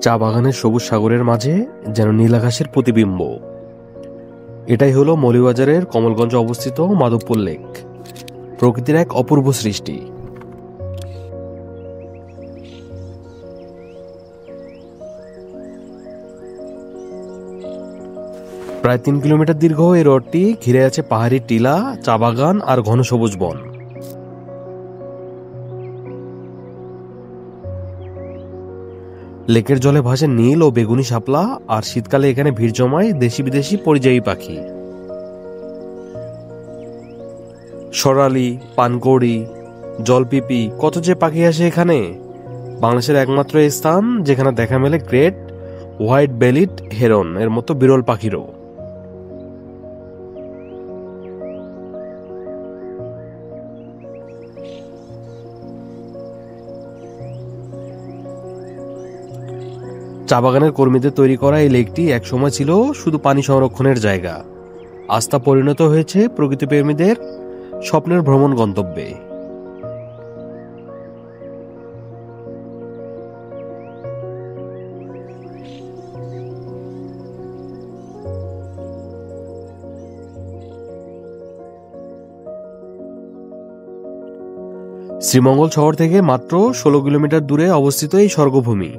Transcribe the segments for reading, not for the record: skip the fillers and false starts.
চা বাগানের সবুজ সাগরের মাঝে যেন নীল আকাশের প্রতিবিম্ব। এটাই হলো মৌলভীবাজারের কমলগঞ্জে অবস্থিত মাধবপুর লেক, প্রকৃতির এক অপূর্ব সৃষ্টি। প্রায় 3 কিলোমিটার দীর্ঘ এই হ্রদটি ঘিরে আছে পাহাড়ি টিলা, চা বাগান আর ঘন সবুজ বন। লেকের জলে ভাসে নীল ও বেগুনি শাপলা, আর শীতকালে এখানে ভিড় জমায় দেশি বিদেশি পরিযায়ী পাখি। সরালি, পানকৌড়ি, জলপিপি, কত যে পাখি আসে এখানে। বাংলাদেশের একমাত্র স্থান যেখানে দেখা মেলে গ্রেট হোয়াইট বেলিড হেরন এর মতো বিরল পাখিরও। চা বাগানের কর্মীদের তৈরি করা এই লেকটি একসময় ছিল শুধু পানি সংরক্ষণের জায়গা, আজ তা পরিণত হয়েছে প্রকৃতিপ্রেমীদের স্বপ্নের ভ্রমণ গন্তব্যে। শ্রীমঙ্গল শহর থেকে মাত্র 16 কিলোমিটার দূরে অবস্থিত এই স্বর্গভূমি,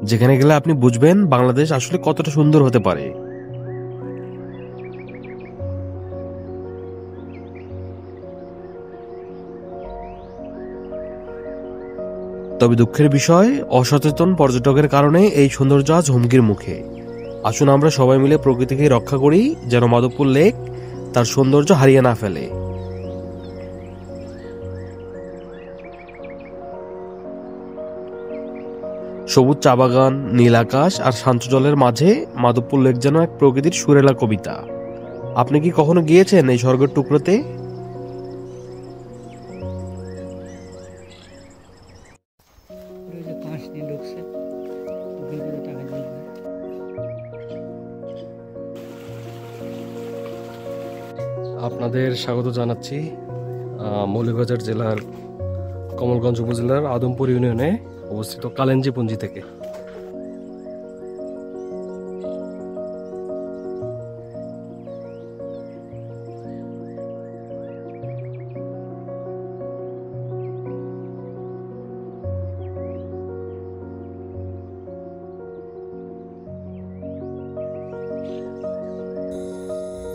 যেখানে গেলে আপনি বুঝবেন বাংলাদেশ আসলে কতটা সুন্দর হতে পারে। তবে দুঃখের বিষয়, অসচেতন পর্যটকের কারণে এই সৌন্দর্য আজ হুমকির মুখে। আসুন আমরা সবাই মিলে প্রকৃতিকে রক্ষা করি, যেন মাধবপুর লেক তার সৌন্দর্য হারিয়ে না ফেলে। সবুজ চা বাগান, নীল আকাশ আর শান্ত জলের মাঝে মাধবপুর লেক যেন এক প্রকৃতির সুরেলা কবিতা। আপনি কি কখনো গিয়েছেন এই স্বর্গের টুকরোতে? আপনাদের স্বাগত জানাচ্ছি মৌলভীবাজার জেলার কমলগঞ্জ উপজেলার আদমপুর ইউনিয়নে অবস্থিত কালেঞ্জিপুঞ্জি থেকে।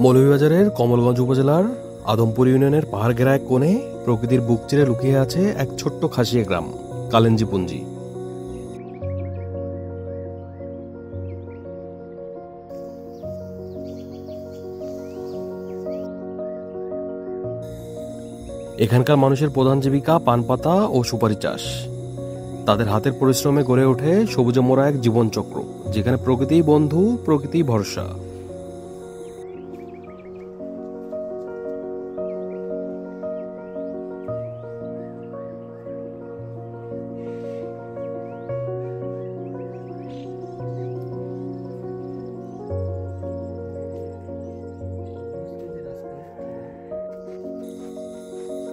মৌলভীবাজারের কমলগঞ্জ উপজেলার আদমপুর ইউনিয়নের পাহাড় ঘেরা এক কোণে প্রকৃতির বুক চিরে লুকিয়ে আছে এক ছোট্ট খাসিয়া গ্রাম, কালেঞ্জিপুঞ্জি। এখানকার মানুষের প্রধান জীবিকা পান পাতা ও সুপারি চাষ। তাদের হাতের পরিশ্রমে গড়ে ওঠে সবুজে মোড়া এক জীবনচক্র, যেখানে প্রকৃতিই বন্ধু, প্রকৃতিই ভরসা।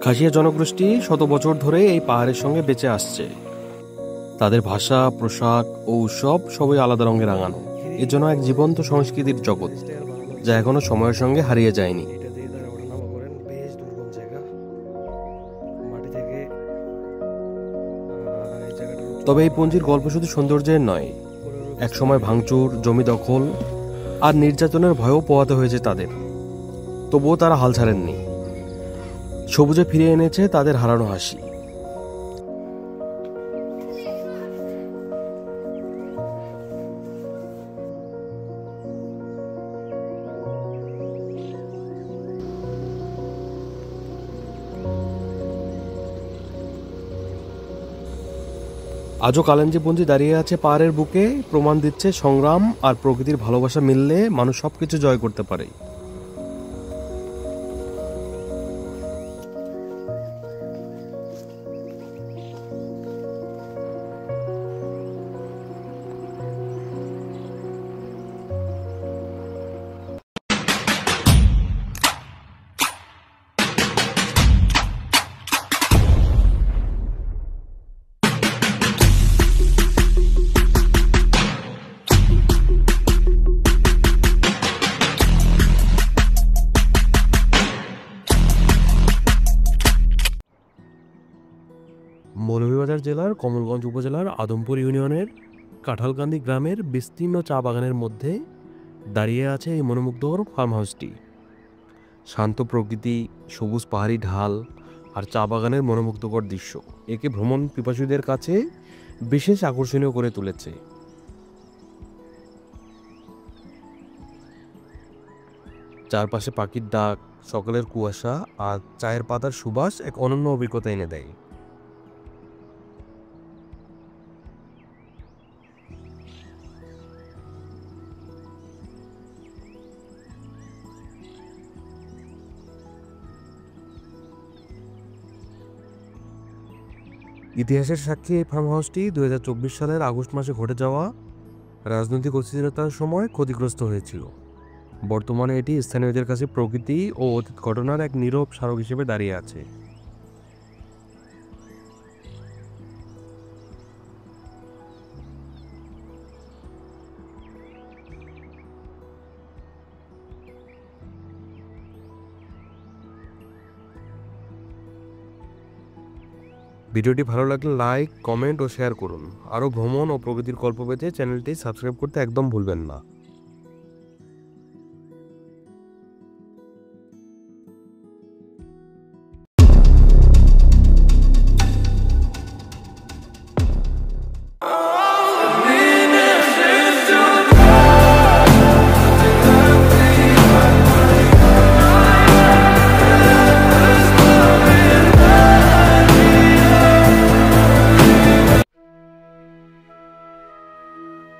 খাসিয়া জনগোষ্ঠী শত বছর ধরে এই পাহাড়ের সঙ্গে বেঁচে আসছে। তাদের ভাষা, পোশাক ও উৎসব সবই আলাদা রঙে রাঙানো। এর জন্য এক জীবন্ত সংস্কৃতির জগৎ, যা এখনো সময়ের সঙ্গে হারিয়ে যায়নি। তবে এই পঞ্জির গল্প শুধু সৌন্দর্যের নয়, একসময় ভাঙচুর, জমি দখল আর নির্যাতনের ভয়ও পোহাতে হয়েছে তাদের। তবুও তারা হাল ছাড়েননি, সবুজে ফিরে এনেছে তাদের হারানো হাসি। আজও কালেঞ্জিপুঞ্জি দাঁড়িয়ে আছে পাহাড়ের বুকে, প্রমাণ দিচ্ছে সংগ্রাম আর প্রকৃতির ভালোবাসা মিললে মানুষ সবকিছু জয় করতে পারে। জেলার কমলগঞ্জ উপজেলার আদমপুর ইউনিয়নের কাঁঠালকান্দি গ্রামের বিস্তীর্ণ চা বাগানের মধ্যে দাঁড়িয়ে আছে এই মনোমুগ্ধকর ফার্ম হাউসটি। শান্ত প্রকৃতি, সবুজ পাহাড়ি ঢাল আর চা বাগানের মনোমুগ্ধকর দৃশ্য একে ভ্রমণ পিপাসুদের কাছে বিশেষ আকর্ষণীয় করে তুলেছে। চারপাশে পাখির ডাক, সকালের কুয়াশা আর চায়ের পাতার সুবাস এক অনন্য অভিজ্ঞতা এনে দেয়। ইতিহাসের সাক্ষী এই ফার্ম হাউসটি 2024 সালের আগস্ট মাসে ঘটে যাওয়া রাজনৈতিক অস্থিরতার সময় ক্ষতিগ্রস্ত হয়েছিল। বর্তমানে এটি স্থানীয়দের কাছে প্রকৃতি ও অতীত ঘটনার এক নীরব স্মারক হিসেবে দাঁড়িয়ে আছে। ভিডিওটি ভালো লাগলে লাইক, কমেন্ট ও শেয়ার করুন। আরও ভ্রমণ ও প্রকৃতির গল্প পেতে চ্যানেলটি সাবস্ক্রাইব করতে একদম ভুলবেন না।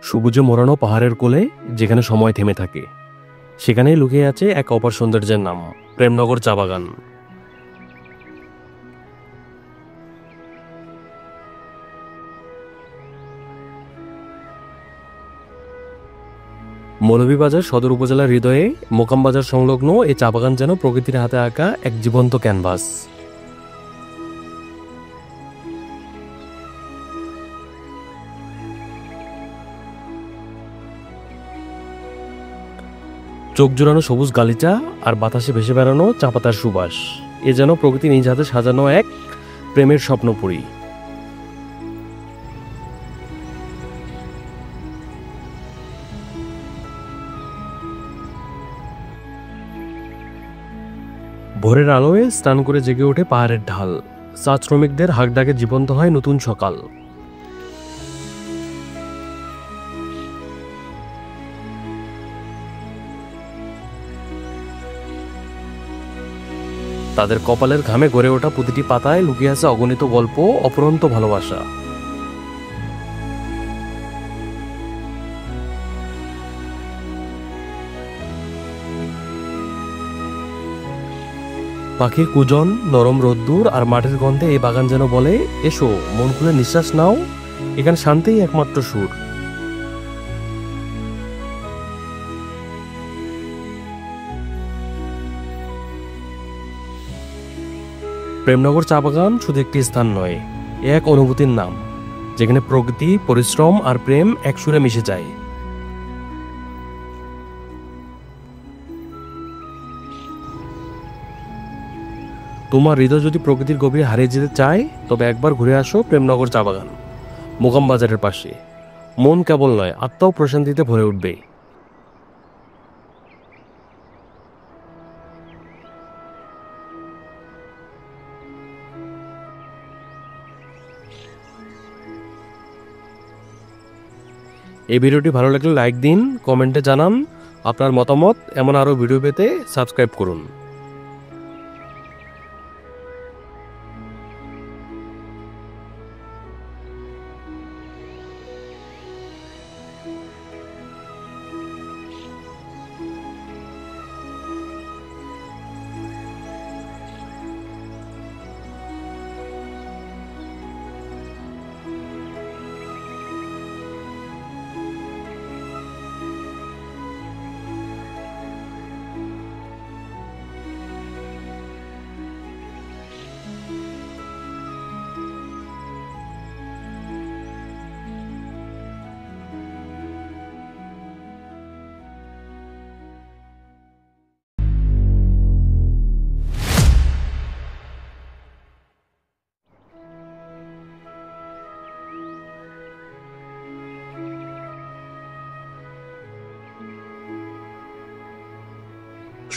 সবুজে মোড়ানো পাহাড়ের কোলে যেখানে সময় থেমে থাকে, সেখানেই লুকিয়ে আছে এক অপার সৌন্দর্যের নাম প্রেমনগর চা বাগান। মৌলভীবাজার সদর উপজেলার হৃদয়ে মোকাম বাজার সংলগ্ন এই চা বাগান যেন প্রকৃতির হাতে আঁকা এক জীবন্ত ক্যানভাস। চোখ জোড়ানো সবুজ গালিচা আর বাতাসে ভেসে বেড়ানো চা পাতার সুবাস, এ যেন প্রকৃতি নিজ হাতে সাজানো এক প্রেমের স্বপ্নপুরী। ভোরের আলোয় স্নান করে জেগে ওঠে পাহাড়ের ঢাল, চা শ্রমিকদের হাঁক ডাকে জীবন্ত হয় নতুন সকাল। তাদের কপালের ঘামে গড়ে ওঠা প্রতিটি পাতায় লুকিয়ে আছে অগণিত গল্প, অফুরন্ত ভালোবাসা। পাখির কুজন, নরম রোদ্দুর আর মাটির গন্ধে এই বাগান যেন বলে, এসো মন খুলে নিঃশ্বাস নাও, এখানে শান্তিই একমাত্র সুর। প্রেমনগর চা বাগান শুধু একটি স্থান নয়, এক অনুভূতির নাম, যেখানে প্রকৃতি, পরিশ্রম আর প্রেম এক সুরে মিশে যায়। তোমার হৃদয় যদি প্রকৃতির গভীরে হারিয়ে যেতে চায়, তবে একবার ঘুরে আসো প্রেমনগর চা বাগান, মোকাম বাজারের পাশে। মন কেবল নয়, আত্মাও প্রশান্তিতে ভরে উঠবে। এই ভিডিওটি ভালো লাগলে লাইক দিন, কমেন্টে জানান আপনার মতামত। এমন আরও ভিডিও পেতে সাবস্ক্রাইব করুন।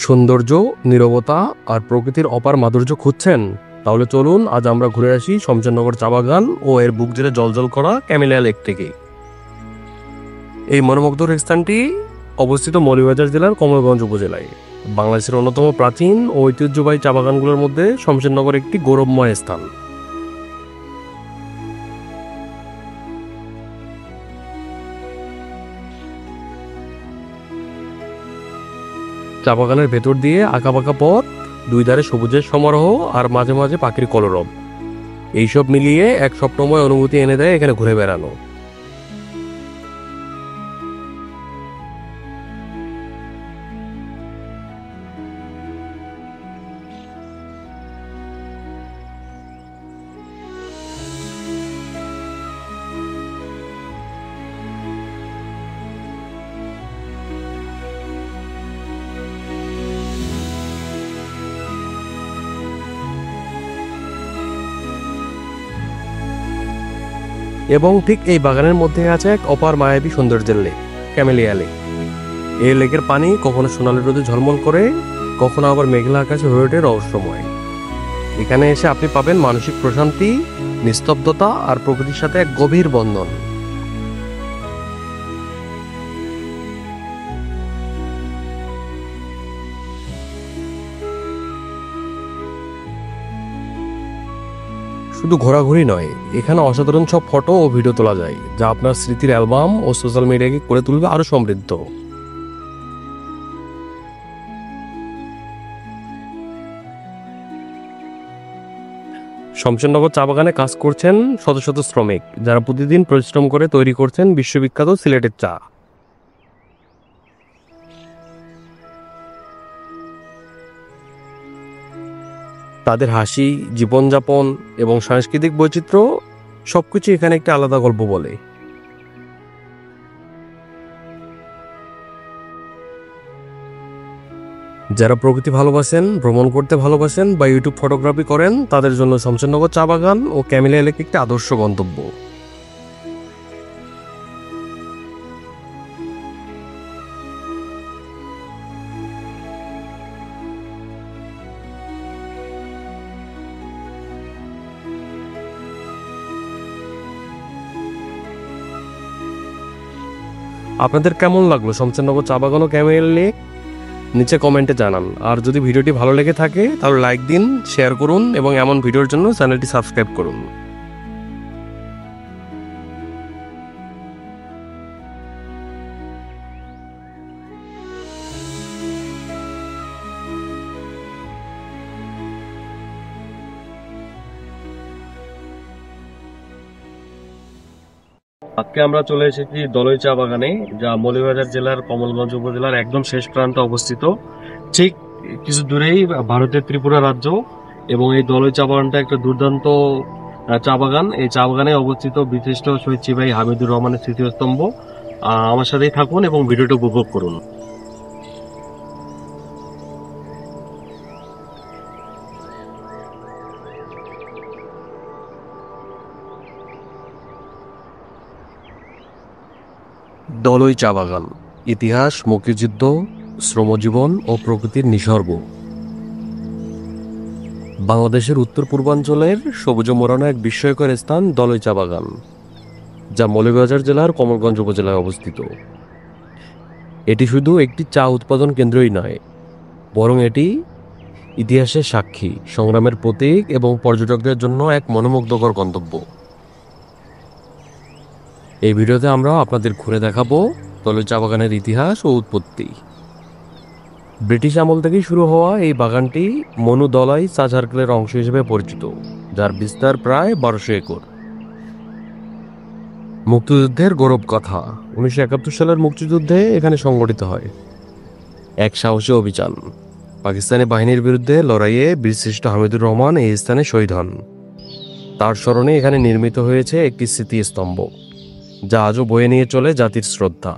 সৌন্দর্য, নীরবতা আর প্রকৃতির অপার মাধুর্য খুঁজছেন? তাহলে চলুন আজ আমরা ঘুরে আসি শমশেরনগর চা বাগান ও এর বুক জুড়ে জলজল করা ক্যামেলিয়া লেক থেকে। এই মনোমুগ্ধর স্থানটি অবস্থিত মৌলভীবাজার জেলার কমলগঞ্জ উপজেলায়। বাংলাদেশের অন্যতম প্রাচীন ও ঐতিহ্যবাহী চা বাগানগুলোর মধ্যে শমশেরনগর একটি গৌরবময় স্থান। চা বাগানের ভেতর দিয়ে আঁকাবাঁকা পথ, দুই ধারে সবুজের সমারোহ আর মাঝে মাঝে পাখির কলরব, এইসব মিলিয়ে এক স্বপ্নময় অনুভূতি এনে দেয় এখানে ঘুরে বেড়ানো। এবং ঠিক এই বাগানের মধ্যে আছে এক অপার মায়াবী সৌন্দর্যের লেক, ক্যামেলিয়া লেক। এই লেকের পানি কখনো সোনালি রোদে ঝলমল করে, কখনো আবার মেঘলা আকাশে হয়ে ওঠে রহস্যময়। এখানে এসে আপনি পাবেন মানসিক প্রশান্তি, নিস্তব্ধতা আর প্রকৃতির সাথে এক গভীর বন্ধন। শুধু ঘোরাঘুরি নয়, এখানে অসাধারণ সব ফটো ও ভিডিও তোলা যায়, যা আপনার স্মৃতির অ্যালবাম ও সোশ্যাল মিডিয়াকে করে তুলবে আরো সমৃদ্ধ। শমশেরনগর চা বাগানে কাজ করছেন শত শত শ্রমিক, যারা প্রতিদিন পরিশ্রম করে তৈরি করছেন বিশ্ববিখ্যাত সিলেটের চা। তাদের হাসি, জীবনযাপন এবং সাংস্কৃতিক বৈচিত্র্য সবকিছু এখানে একটা আলাদা গল্প বলে। যারা প্রকৃতি ভালোবাসেন, ভ্রমণ করতে ভালোবাসেন বা ইউটিউব ফটোগ্রাফি করেন, তাদের জন্য শমশেরনগর চা বাগান ও ক্যামেলিয়া লেক একটি আদর্শ গন্তব্য। আপনাদের কেমন লাগলো শমশেরনগর চা বাগান ও ক্যামেলিয়া লেক? নিচে কমেন্টে জানান। আর যদি ভিডিওটি ভালো লেগে থাকে তাহলে লাইক দিন, শেয়ার করুন এবং এমন ভিডিওর জন্য চ্যানেলটি সাবস্ক্রাইব করুন। আজকে আমরা চলে এসেছি দলই চা বাগানে, যা মৌলভীবাজার জেলার কমলগঞ্জ উপজেলার একদম শেষ প্রান্তে অবস্থিত। ঠিক কিছু দূরেই ভারতের ত্রিপুরা রাজ্য। এবং এই দলই চা বাগানটা একটা দুর্দান্ত চা বাগান। এই চা বাগানে অবস্থিত বিশিষ্ট শহীদ সিপাহী হামিদুর রহমানের স্মৃতিস্তম্ভ। আমার সাথেই থাকুন এবং ভিডিওটি উপভোগ করুন। দলই চা বাগান, ইতিহাস, মুক্তিযুদ্ধ, শ্রমজীবন ও প্রকৃতির নিসর্গ। বাংলাদেশের উত্তর পূর্বাঞ্চলের সবুজ মোড়ানো এক বিস্ময়কর স্থান দলই চা বাগান, যা মৌলভীবাজার জেলার কমলগঞ্জ উপজেলায় অবস্থিত। এটি শুধু একটি চা উৎপাদন কেন্দ্রই নয়, বরং এটি ইতিহাসের সাক্ষী, সংগ্রামের প্রতীক এবং পর্যটকদের জন্য এক মনোমুগ্ধকর গন্তব্য। এই ভিডিওতে আমরা আপনাদের ঘুরে দেখাবো দলই চা বাগানের ইতিহাস ও উৎপত্তি। ব্রিটিশ আমল থেকেই শুরু হওয়া এই বাগানটি মনু দলাই চা সার্কেলের অংশ হিসেবে পরিচিত, যার বিস্তার প্রায় 1200 একর। মুক্তিযুদ্ধের গৌরব কথা। 1971 সালের মুক্তিযুদ্ধে এখানে সংগঠিত হয় এক সাহসী অভিযান। পাকিস্তানি বাহিনীর বিরুদ্ধে লড়াইয়ে বীরশ্রেষ্ঠ হামিদুর রহমান এই স্থানে শহীদ হন। তার স্মরণে এখানে নির্মিত হয়েছে একটি স্মৃতিস্তম্ভ, যা আজও বয়ে নিয়ে চলে জাতির শ্রদ্ধা।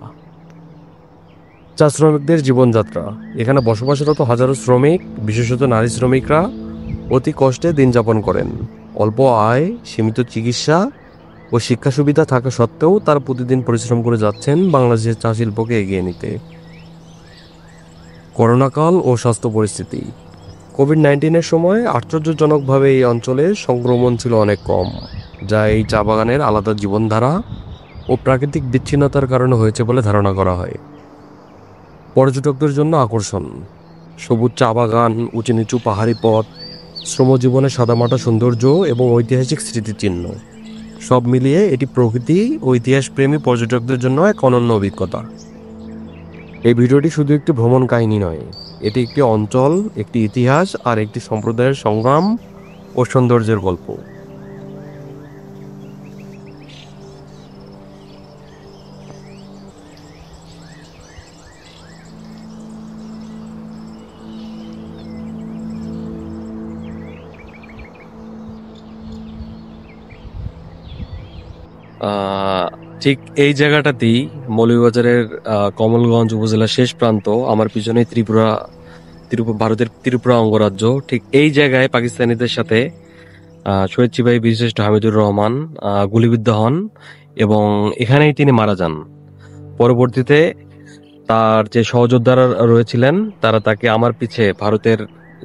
চা শ্রমিকদের জীবনযাত্রা। এখানে বসবাসরত হাজারো শ্রমিক, বিশেষত নারী শ্রমিকরা অতি কষ্টে দিন যাপন করেন। অল্প আয়, সীমিত চিকিৎসা ও শিক্ষা সুবিধা থাকা সত্ত্বেও তারা প্রতিদিন পরিশ্রম করে যাচ্ছেন বাংলাদেশের চা শিল্পকে এগিয়ে নিতে। করোনাকাল ও স্বাস্থ্য পরিস্থিতি। কোভিড-19-এর সময় আশ্চর্যজনকভাবে এই অঞ্চলে সংক্রমণ ছিল অনেক কম, যা এই চা বাগানের আলাদা জীবনধারা ও প্রাকৃতিক বিচ্ছিন্নতার কারণে হয়েছে বলে ধারণা করা হয়। পর্যটকদের জন্য আকর্ষণ: সবুজ চা বাগান, উঁচু নিচু পাহাড়ি পথ, শ্রমজীবনের সাদামাটা সৌন্দর্য এবং ঐতিহাসিক স্মৃতিচিহ্ন, সব মিলিয়ে এটি প্রকৃতি ও ইতিহাসপ্রেমী পর্যটকদের জন্য এক অনন্য অভিজ্ঞতা। এই ভিডিওটি শুধু একটি ভ্রমণ কাহিনী নয়, এটি একটি অঞ্চল, একটি ইতিহাস আর একটি সম্প্রদায়ের সংগ্রাম ও সৌন্দর্যের গল্প। ঠিক এই জায়গাটাতেই মৌলভীবাজারের কমলগঞ্জ উপজেলার শেষ প্রান্ত, আমার পিছনে ভারতের ত্রিপুরা অঙ্গরাজ্য। ঠিক এই জায়গায় পাকিস্তানিদের সাথে শহীদ সিপাহী বীরশ্রেষ্ঠ হামিদুর রহমান গুলিবিদ্ধ হন এবং এখানেই তিনি মারা যান। পরবর্তীতে তার যে সহযোদ্ধারা রয়েছিলেন তারা তাকে আমার পিছে ভারতের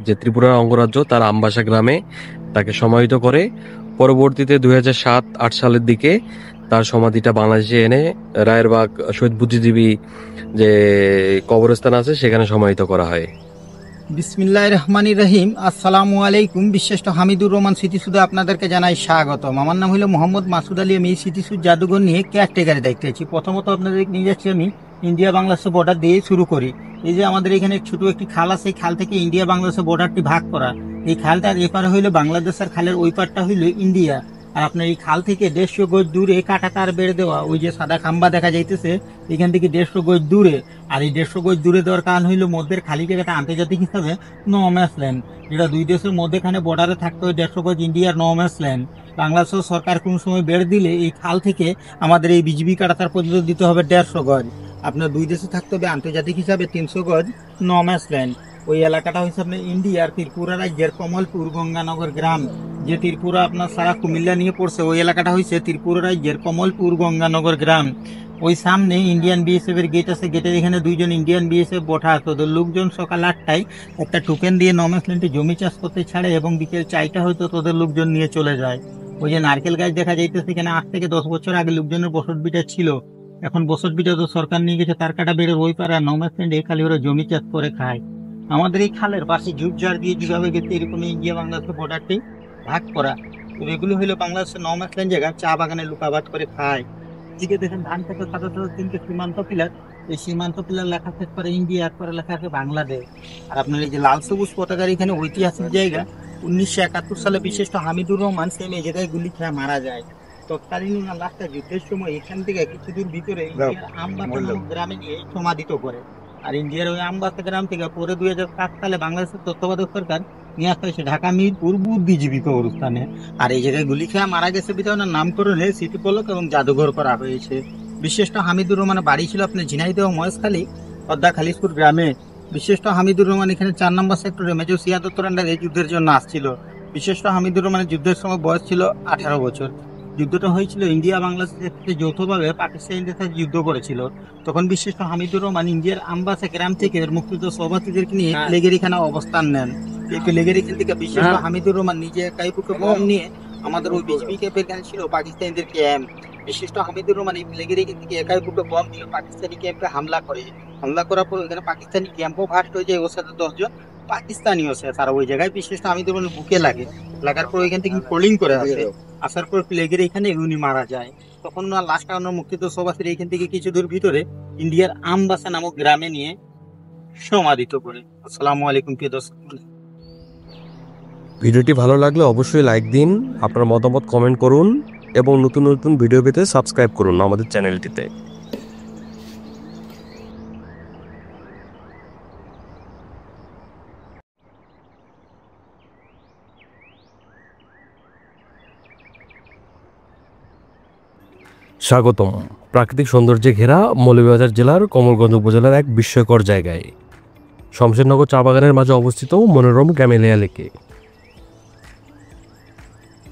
যে ত্রিপুরা অঙ্গরাজ্য তার আমবাসা গ্রামে তাকে সমাহিত করে। পরবর্তীতে 2007-08 সালের দিকে তার সমাধিটা বাংলাদেশে এনে রায়েরবাগ শহীদ বুদ্ধিজীবী যে কবরস্থান আছে সেখানে সমাহিত করা হয়। বিসমিল্লাহির রহমানির রহিম। আসসালামু আলাইকুম। বিশিষ্ট হামিদুর রহমান স্মৃতিসুধে আপনাদেরকে জানাই স্বাগতম। আমার নাম হলো মোহাম্মদ মাসুদ আলী। আমি এই স্মৃতিসুধ জাদুঘর নিয়ে কেয়ারটেকারে দেখতে আছি। প্রথমত আপনাদের নিয়ে যাচ্ছি আমি ইন্ডিয়া বাংলাদেশের বর্ডার দিয়ে শুরু করি। এই যে আমাদের এখানে ছোট একটি খাল আছে, এই খাল থেকে ইন্ডিয়া বাংলাদেশের বর্ডারটি ভাগ করা। এই খালটার এপারে হইলো বাংলাদেশ আর খালের ওই পারটা হইলো ইন্ডিয়া। আর আপনার এই খাল থেকে 150 গজ দূরে কাটা তার বেড়ে দেওয়া, ওই যে সাদা খাম্বা দেখা যাইতেছে এখান থেকে 150 গজ দূরে। আর এই 150 গজ দূরে দেওয়ার কারণ হইলো মধ্যের খালি জায়গাটা আন্তর্জাতিক হিসাবে নো ম্যাচ ল্যান্ড, যেটা দুই দেশের মধ্যেখানে বর্ডারে থাকতে হয় 150 গজ ইন্ডিয়ার নো ম্যাচ ল্যান্ড। বাংলাদেশ সরকার কোন সময় বেড়ে দিলে এই খাল থেকে আমাদের এই বিজিবি কাটাতার পর্যন্ত দিতে হবে 150 গজ। আপনার দুই দেশে থাকতে হবে আন্তর্জাতিক হিসাবে 300 গজ নো ম্যাচ ল্যান্ড। ওই এলাকাটা হচ্ছে আপনার ইন্ডিয়ার ত্রিপুরা রাজ্যের কমলপুর গঙ্গানগর গ্রাম। যে ত্রিপুরা আপনার সারা কুমিল্লা নিয়ে পড়ছে ওই এলাকাটা হয়েছে ত্রিপুরা রাজ্যের কমলপুর গঙ্গানগর গ্রাম। ওই সামনে ইন্ডিয়ান বিএসএফ এর গেট আছে, গেটের এখানে দুইজন ইন্ডিয়ান বিএসএফ বঠা আছে। ওদের লোকজন সকাল 8টায় একটা টোকেন দিয়ে নমেসল্যান্ডে জমি চাষ করতে ছাড়ে এবং বিকেল 4টা হয়তো তোদের লোকজন নিয়ে চলে যায়। ওই যে নারকেল গাছ দেখা যাইতেছে, এখানে 8 থেকে 10 বছর আগে লোকজনের বসত বিটা ছিল, এখন বসত বিটা তো সরকার নিয়ে গেছে। তার কাটা বেড়ে ওই পাড়া নমেসল্যান্ডে খালি ওরা জমি চাষ করে খায়। আমাদের এই খালের পাশে ঝুপঝাড় দিয়ে যেভাবে গেছে এরকম ইন্ডিয়া বাংলাদেশের বর্ডারটি ভাগ করা। তো এগুলো হলো বাংলাদেশের নমেসল্যান্ড জায়গা, চা বাগানে লুকাবাদ করে খায়। দিকে দেখেন ধান থেকে সাদা সাদা 3টে সীমান্ত পিলার, এই সীমান্ত পিলার লেখা শেষ করে ইন্ডিয়া, পরে লেখা আছে বাংলাদেশ। আর আপনার এই যে লাল সবুজ পতাকার এখানে ঐতিহাসিক জায়গা, 1971 সালে বিশিষ্ট হামিদুর রহমান সেম এই জায়গায় গুলি খেয়ে মারা যায়। তৎকালীন লাস্টটা যুদ্ধের সময় এখান থেকে কিছু দূর ভিতরে ইন্ডিয়ার আমবাসা নামক গ্রামে নিয়ে সমাধিত করে। আর ইন্ডিয়ার ওই আমবাসা গ্রাম থেকে পরে 2007 সালে বাংলাদেশের তত্ত্বাবধায়ক সরকার নিয়ে আসতে হয়েছে ঢাকা মিরপুর বুদ্ধিজীবী কবরস্থানে। আর এই জায়গায় গুলি খেয়ে মারা গেছে বিধায় ওনার নামকরণে স্মৃতিফলক এবং জাদুঘর করা হয়েছে। বিশিষ্ট হামিদুর রহমানের বাড়ি ছিল আপনার ঝিনাইদহ মহেশখালী পদ্মা খালিশপুর গ্রামে। বিশিষ্ট হামিদুর রহমান এখানে 4 নম্বর সেক্টরে মেজর সিয়াদত্তর আন্ডারে যুদ্ধের জন্য আসছিল। বিশিষ্ট হামিদুর রহমানের যুদ্ধের সময় বয়স ছিল 18 বছর। যুদ্ধটা হয়েছিল ইন্ডিয়া বাংলাদেশের সাথে যৌথভাবে পাকিস্তানিদের সাথে যুদ্ধ করেছিল। তখন বিশিষ্ট হামিদুর রহমান ইন্ডিয়ার আমবাসা গ্রাম থেকে মুক্তিযুদ্ধ সহপাঠীদেরকে নিয়ে লেগেরিখানে অবস্থান নেন। লেগেরিখান থেকে বিশিষ্ট হামিদুর রহমান নিজে একাই বুকে বম নিয়ে আমাদের ওই বিজিবি ক্যাম্পের এখানে ছিল পাকিস্তানিদের ক্যাম্প। বিশিষ্ট হামিদুর রহমান এই লেগেরিখান থেকে একাই বুকে বম দিয়ে পাকিস্তানি ক্যাম্পে হামলা করে। হামলা করার পর এখানে পাকিস্তানি ক্যাম্পও ভাস্ট হয়ে যায়, ওর সাথে 10 জন পাকিস্তানিও আছে। তারা ওই জায়গায় বিশিষ্ট হামিদুর রহমান বুকে লাগার পর ওইখান থেকে ট্রোলিং করে আসে। আসার পর প্লেগের এখানে উনি মারা যায়। তখন না লাস্ট আমার মুক্তিযুদ্ধ সভাপতি এখান থেকে কিছু দূর ভিতরে ইন্ডিয়ার আমবাসা নামক গ্রামে নিয়ে সমাধিত করে। আসসালামু আলাইকুম প্রিয় দর্শক। ভিডিওটি ভালো লাগলে অবশ্যই লাইক দিন, আপনার মতামত কমেন্ট করুন এবং নতুন নতুন ভিডিও পেতে সাবস্ক্রাইব করুন আমাদের চ্যানেলটিতে। স্বাগতম প্রাকৃতিক সৌন্দর্যে ঘেরা মৌলভীবাজার জেলার কমলগঞ্জ উপজেলার এক বিস্ময়কর জায়গায়, শমশেরনগর চা বাগানের মাঝে অবস্থিত মনোরম ক্যামেলিয়া লেকে।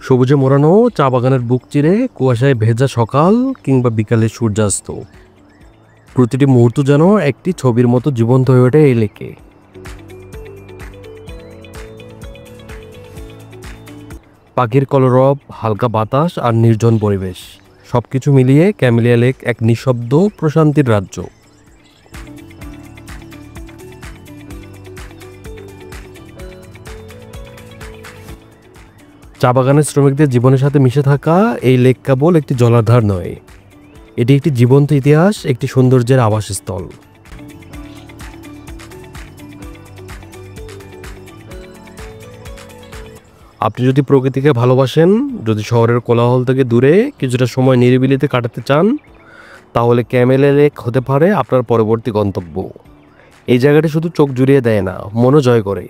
সবুজে মোড়ানো চা বাগানের বুক চিরে কুয়াশায় ভেজা সকাল কিংবা বিকালের সূর্যাস্ত, প্রতিটি মুহূর্ত যেন একটি ছবির মতো জীবন্ত হয়ে ওঠে এই লেকে। পাখির কলরব, হালকা বাতাস আর নির্জন পরিবেশ সবকিছু মিলিয়ে ক্যামেলিয়া লেক এক নিঃশব্দ প্রশান্তির রাজ্য। চা বাগানের শ্রমিকদের জীবনের সাথে মিশে থাকা এই লেক কেবল একটি জলাধার নয়, এটি একটি জীবন্ত ইতিহাস, একটি সৌন্দর্যের আবাসস্থল। আপনি যদি প্রকৃতিকে ভালোবাসেন, যদি শহরের কোলাহল থেকে দূরে কিছুটা সময় নিরিবিলিতে কাটাতে চান, তাহলে ক্যামেলিয়া লেক হতে পারে আপনার পরবর্তী গন্তব্য। এই জায়গাটি শুধু চোখ জুড়িয়ে দেয় না, মনও জয় করে।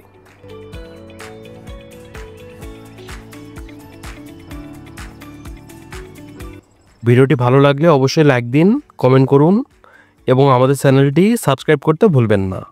ভিডিওটি ভালো লাগলে অবশ্যই লাইক দিন, কমেন্ট করুন এবং আমাদের চ্যানেলটি সাবস্ক্রাইব করতে ভুলবেন না।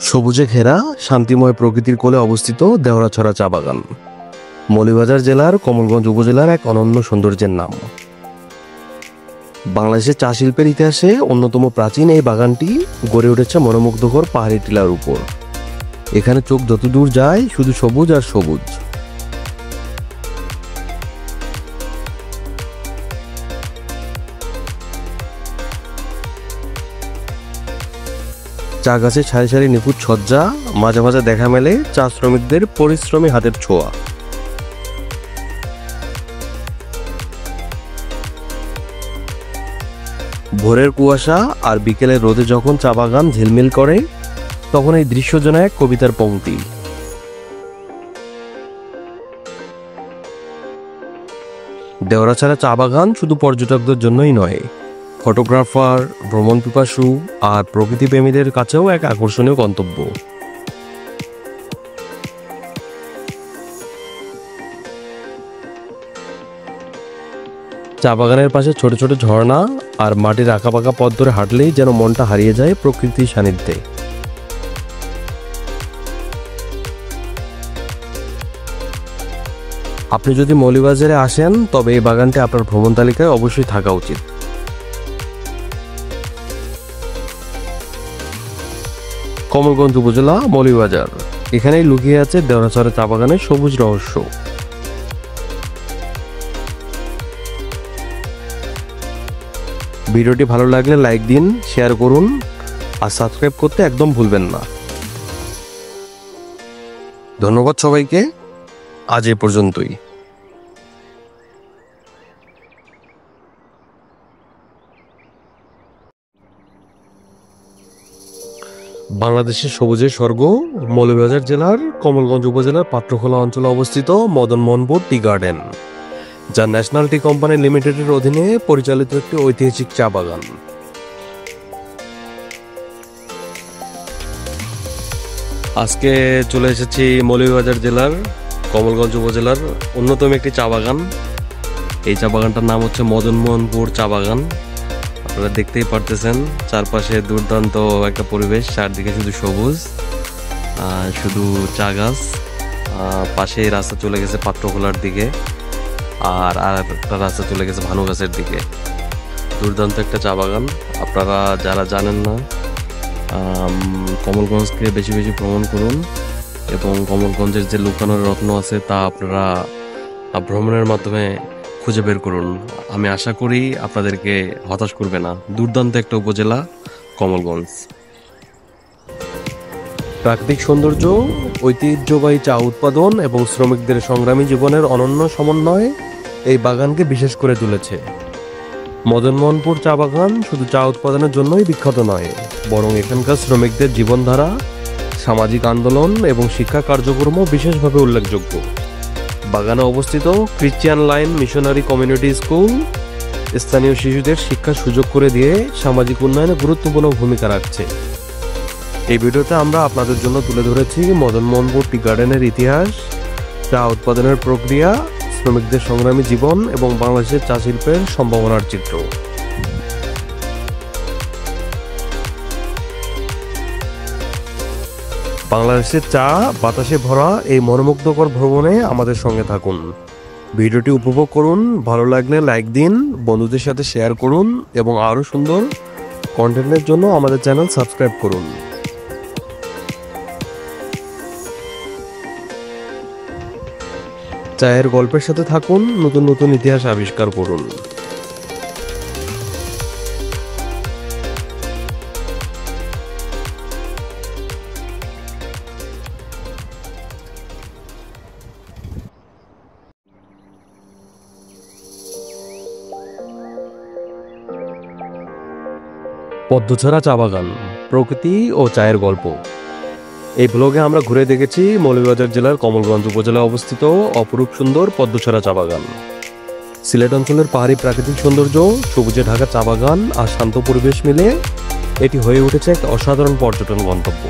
সবুজে ঘেরা শান্তিময় প্রকৃতির কোলে অবস্থিত দেওরাছড়া চা বাগান মৌলভীবাজার জেলার কমলগঞ্জ উপজেলার এক অনন্য সৌন্দর্যের নাম। বাংলাদেশের চা শিল্পের ইতিহাসে অন্যতম প্রাচীন এই বাগানটি গড়ে উঠেছে মনোমুগ্ধকর পাহাড়ি টিলার উপর। এখানে চোখ যত দূর যায় শুধু সবুজ আর সবুজ। চা গাছে সারি সারি নিখুঁত সজ্জা, মাঝে মাঝে দেখা মেলে চা শ্রমিকদের পরিশ্রমী হাতের ছোঁয়া। ভোরের কুয়াশা আর বিকেলের রোদে যখন চা বাগান ঝিলমিল করে, তখন এই দৃশ্য যেন এক কবিতার পংক্তি। দেওরাছড়া চা বাগান শুধু পর্যটকদের জন্যই নয়, ফটোগ্রাফার, ভ্রমণ পিপাসু আর প্রকৃতিপ্রেমীদের কাছেও এক আকর্ষণীয় গন্তব্য। চা বাগানের পাশে ছোট ছোট ঝর্ণা আর মাটির আঁকাবাঁকা পথ ধরে হাঁটলেই যেন মনটা হারিয়ে যায় প্রকৃতির সান্নিধ্যে। আপনি যদি মৌলভীবাজারে আসেন, তবে এই বাগানটি আপনার ভ্রমণ তালিকায় অবশ্যই থাকা উচিত। কমলগঞ্জ উপজেলা, মৌলভীবাজার, এখানেই লুকিয়ে আছে দেওরাছড়া চা বাগানের সবুজ রহস্য। ভিডিওটি ভালো লাগলে লাইক দিন, শেয়ার করুন আর সাবস্ক্রাইব করতে একদম ভুলবেন না। ধন্যবাদ সবাইকে, আজ এ পর্যন্তই। বাংলাদেশের সবুজের স্বর্গ মৌলভীবাজার জেলার কমলগঞ্জ উপজেলার পাত্রখোলা অঞ্চলে অবস্থিত মদনমোহনপুর টি গার্ডেন, যা ন্যাশনাল টি কোম্পানি লিমিটেডের অধীনে পরিচালিত একটি ঐতিহাসিক চা বাগান। আজকে চলে এসেছি মৌলভীবাজার জেলার কমলগঞ্জ উপজেলার অন্যতম একটি চা বাগান। এই চা বাগানটার নাম হচ্ছে মদনমোহনপুর চা বাগান। আপনারা দেখতেই পারতেছেন চারপাশে দুর্দান্ত একটা পরিবেশ, চারদিকে শুধু সবুজ, শুধু চা গাছ। পাশে রাস্তা চলে গেছে পাত্রখোলার দিকে, আর একটা রাস্তা চলে গেছে ভানু গাছের দিকে। দুর্দান্ত একটা চা বাগান। আপনারা যারা জানেন না, কমলগঞ্জকে বেশি বেশি ভ্রমণ করুন এবং কমলগঞ্জের যে লুকানো রত্ন আছে তা আপনারা ভ্রমণের মাধ্যমে খুঁজে বের করুন। আমি আশা করি আপনাদেরকে হতাশ করবে না। দুর্দান্ত একটা উপজেলা কমলগঞ্জ। প্রাকৃতিক সৌন্দর্য, ঐতিহ্যবাহী চা উৎপাদন এবং শ্রমিকদের সংগ্রামী জীবনের অনন্য সমন্বয় এই বাগানকে বিশেষ করে তুলেছে। মদনমোহনপুর চা বাগান শুধু চা উৎপাদনের জন্যই বিখ্যাত নয়, বরং এখানকার শ্রমিকদের জীবনধারা, সামাজিক আন্দোলন এবং শিক্ষা কার্যক্রমও বিশেষভাবে উল্লেখযোগ্য। বাগানে অবস্থিত Christian line missionary community school স্থানীয় শিশুদের শিক্ষার সুযোগ করে দিয়ে সামাজিক উন্নয়নে গুরুত্বপূর্ণ ভূমিকা রাখছে। এই ভিডিওতে আমরা আপনাদের জন্য তুলে ধরেছি মদন মোহনপুর টি গার্ডেনের ইতিহাস, চা উৎপাদনের প্রক্রিয়া, শ্রমিকদের সংগ্রামী জীবন এবং বাংলাদেশের চা শিল্পের সম্ভাবনার চিত্র। বাংলাদেশের চা বাতাসে ভরা এই মনোমুগ্ধকর ভ্রমণে আমাদের সঙ্গে থাকুন। ভিডিওটি উপভোগ করুন, ভালো লাগলে লাইক দিন, বন্ধুদের সাথে শেয়ার করুন এবং আরও সুন্দর কন্টেন্টের জন্য আমাদের চ্যানেল সাবস্ক্রাইব করুন। চায়ের গল্পের সাথে থাকুন, নতুন নতুন ইতিহাস আবিষ্কার করুন। পদ্মছড়া চা বাগান, প্রকৃতি ও চায়ের গল্প। এই ব্লগে আমরা ঘুরে দেখেছি মৌলভীবাজার জেলার কমলগঞ্জ উপজেলায় অবস্থিত অপরূপ সুন্দর পদ্মছড়া চা বাগান। সিলেট অঞ্চলের পাহাড়ি প্রাকৃতিক সৌন্দর্য, সবুজে ঢাকা চা বাগান আর শান্ত পরিবেশ মিলে এটি হয়ে উঠেছে এক অসাধারণ পর্যটন গন্তব্য।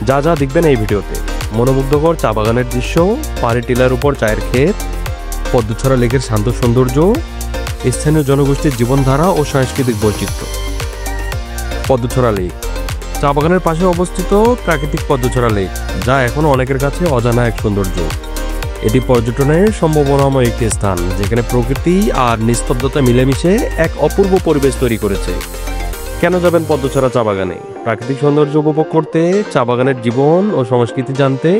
যা যা দেখবেন এই ভিডিওতে: মনোমুগ্ধকর চা বাগানের দৃশ্য, পাহাড়ি টিলার উপর চায়ের ক্ষেত, পদ্মছড়া লেকের শান্ত সৌন্দর্য, স্থানীয় জনগোষ্ঠীর জীবনধারা ও সাংস্কৃতিক বৈচিত্র্য। পদ্মছড়া লেক, চা বাগানের পাশে অবস্থিত প্রাকৃতিক পদ্মছড়া লেক, যা এখনো অনেকের কাছে অজানা এক সৌন্দর্য। এটি পর্যটনের সম্ভাবনাময় একটি স্থান, যেখানে প্রকৃতি আর নিস্তব্ধতা মিলেমিশে এক অপূর্ব পরিবেশ তৈরি করেছে। কেন যাবেন পদ্মছড়া চা বাগানে? প্রাকৃতিক সৌন্দর্য উপভোগ করতে, চা বাগানের জীবন ও সংস্কৃতি জানতে,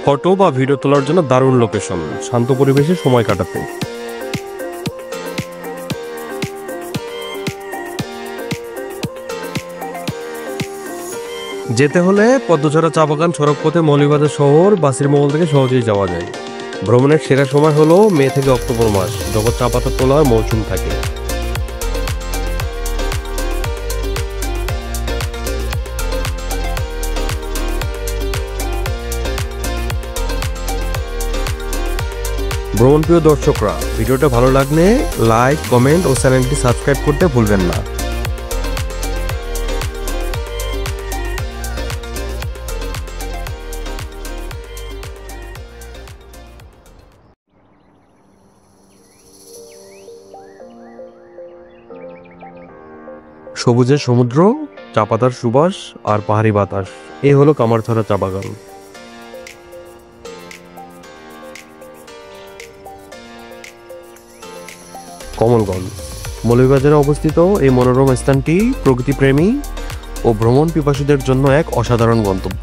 ফটো বা ভিডিও তোলার জন্য দারুণ লোকেশন, শান্ত পরিবেশে সময় কাটাতে। যেতে হলে পদ্মছড়া চা বাগান সড়ক পথে মৌলভীবাজার শহর বাসিরমহল থেকে সহজেই যাওয়া যায়। ভ্রমণের সেরা সময় হলো মে থেকে অক্টোবর মাস, যখন চা পাতা তোলার মৌসুম থাকে। ভ্রমণপ্রিয় দর্শকরা, ভিডিওটা ভালো লাগলে লাইক, কমেন্ট ও চ্যানেলটি সাবস্ক্রাইব করতে ভুলবেন না। সবুজের সমুদ্র, চা পাতার সুবাস আর পাহাড়ি বাতাস, এই হলো কামারছড়া চা বাগান। কমলগঞ্জ, মৌলভীবাজারে অবস্থিত এই মনোরম স্থানটি প্রকৃতিপ্রেমী ও ভ্রমণ পিপাসুদের জন্য এক অসাধারণ গন্তব্য।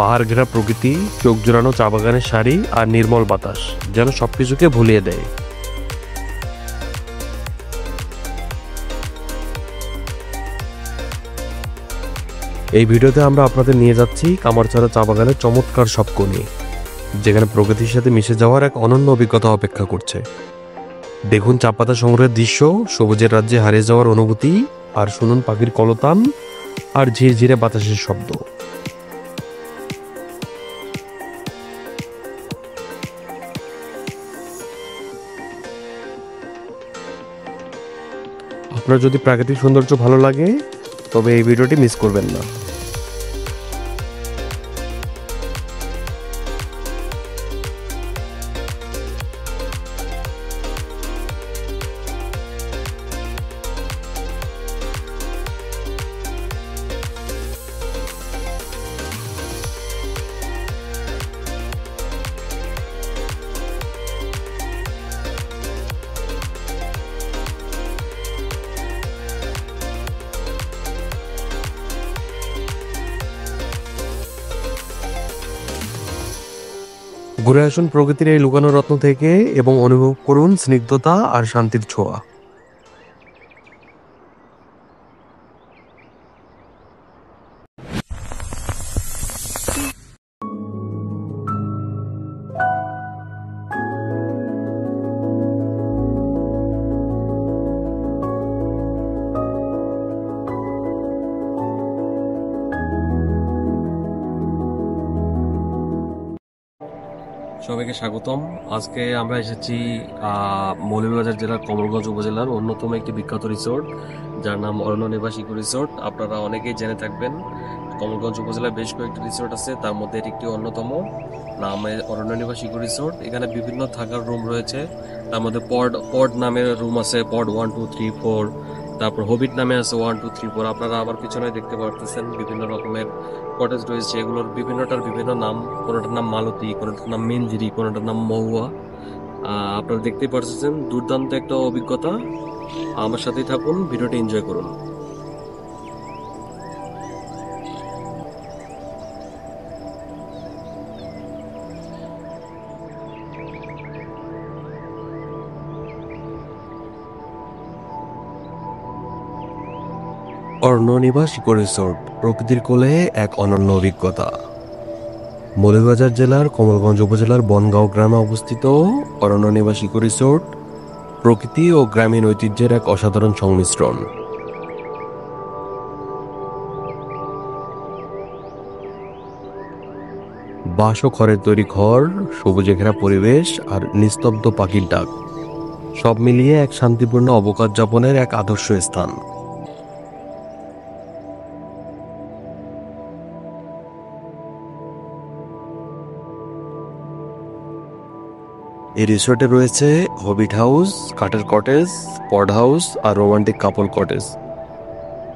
পাহাড় ঘেরা প্রকৃতি, চোখ জোড়ানো চা বাগানের সারি আর নির্মল বাতাস যেন সবকিছুকে ভুলিয়ে দেয়। এই ভিডিওতে আমরা আপনাদের নিয়ে যাচ্ছি কামারছড়া চা বাগানের চমৎকার সব কোণে, যেখানে প্রকৃতির সাথে মিশে যাওয়ার এক অনন্য অভিজ্ঞতা অপেক্ষা করছে। দেখুন চা পাতা সংগ্রহের দৃশ্য, সবুজের রাজ্যে হারিয়ে যাওয়ার অনুভূতি, আর শুনুন পাখির কলতান আর ঝিরঝিরে বাতাসের শব্দ। আপনার যদি প্রাকৃতিক সৌন্দর্য ভালো লাগে, তবে এই ভিডিওটি মিস করবেন না। ঘুরে আসুন প্রকৃতির এই লুকানো রত্ন থেকে এবং অনুভব করুন স্নিগ্ধতা আর শান্তির ছোঁয়া। সবাইকে স্বাগতম। আজকে আমরা এসেছি মৌলভীবাজার জেলার কমলগঞ্জ উপজেলার অন্যতম একটি বিখ্যাত রিসোর্ট, যার নাম অরণ্য নিবাস ইকো রিসোর্ট। আপনারা অনেকেই জেনে থাকবেন কমলগঞ্জ উপজেলায় বেশ কয়েকটি রিসোর্ট আছে, তার মধ্যে এটি একটি অন্যতম, নাম অরণ্য নিবাস ইকো রিসোর্ট। এখানে বিভিন্ন থাকার রুম রয়েছে, তার মধ্যে পড নামের রুম আছে, পড 1, 2, 3, 4। তারপর হবিট নামে আছে 1, 2, 3, 4। আপনারা আবার পিছনে দেখতে পারতেছেন বিভিন্ন রকমের কটেজ রয়েছে, এগুলোর বিভিন্নটার বিভিন্ন নাম। কোনোটার নাম মালতী, কোনোটার নাম মেনজিরি, কোনোটার নাম মহুয়া। আপনারা দেখতেই পারতেছেন, দুর্দান্ত একটা অভিজ্ঞতা। আমার সাথেই থাকুন, ভিডিওটি এনজয় করুন। অরণ্য নিবাস ইকো রিসোর্ট প্রকৃতির কোলে এক অনন্য অভিজ্ঞতা। মৌলভীবাজার জেলার কমলগঞ্জ উপজেলার বনগাঁও গ্রামে অবস্থিত অরণ্য নিবাস ইকো রিসোর্ট প্রকৃতি ও গ্রামীণ ঐতিহ্যের এক অসাধারণ সংমিশ্রণ। বাঁশ ও খড়ের তৈরি ঘর, সবুজে ঘেরা পরিবেশ আর নিস্তব্ধ পাখির ডাক, সব মিলিয়ে এক শান্তিপূর্ণ অবকাশ যাপনের এক আদর্শ স্থান। এই রিসোর্টে রয়েছে হবিট হাউস, কাঠের কটেজ, পড হাউস আর রোমান্টিক কাপল কটেজ।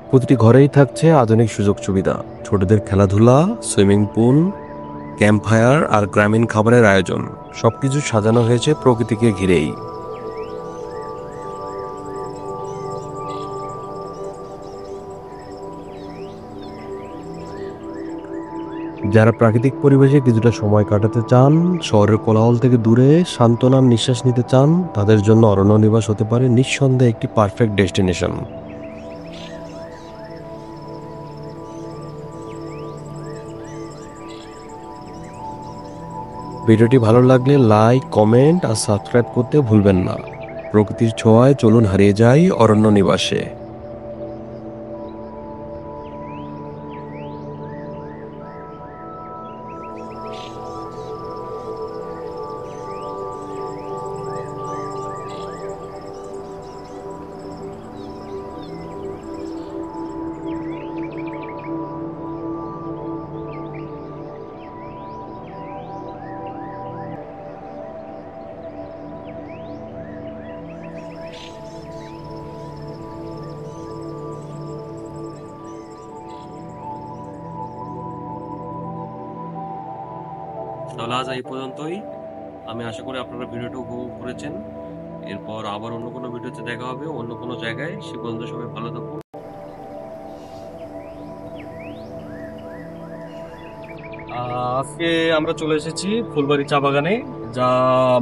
প্রতিটি ঘরেই থাকছে আধুনিক সুযোগ সুবিধা, ছোটদের খেলাধুলা, সুইমিং পুল, ক্যাম্প ফায়ার আর গ্রামীণ খাবারের আয়োজন। সবকিছু সাজানো হয়েছে প্রকৃতিকে ঘিরেই। যারা প্রাকৃতিক পরিবেশে কিছুটা সময় কাটাতে চান, শহরের কোলাহল থেকে দূরে শান্তনার নিঃশ্বাস নিতে চান, তাদের জন্য অরণ্য নিবাস হতে পারে নিঃসন্দেহে একটি পারফেক্ট ডেস্টিনেশন। ভিডিওটি ভালো লাগলে লাইক, কমেন্ট আর সাবস্ক্রাইব করতে ভুলবেন না। প্রকৃতির ছোঁয়ায় চলুন হারিয়ে যাই অরণ্য নিবাসে। তাহলে আজ এই পর্যন্তই। আমি আশা করি আপনারা ভিডিওটা উপভোগ করেছেন। এরপর আবার অন্য কোনো ভিডিওতে দেখা হবে, অন্য কোনো জায়গায়। সে পর্যন্ত সবাই ভালো থাকুন। আজকে আমরা চলে এসেছি ফুলবাড়ি চা বাগানে, যা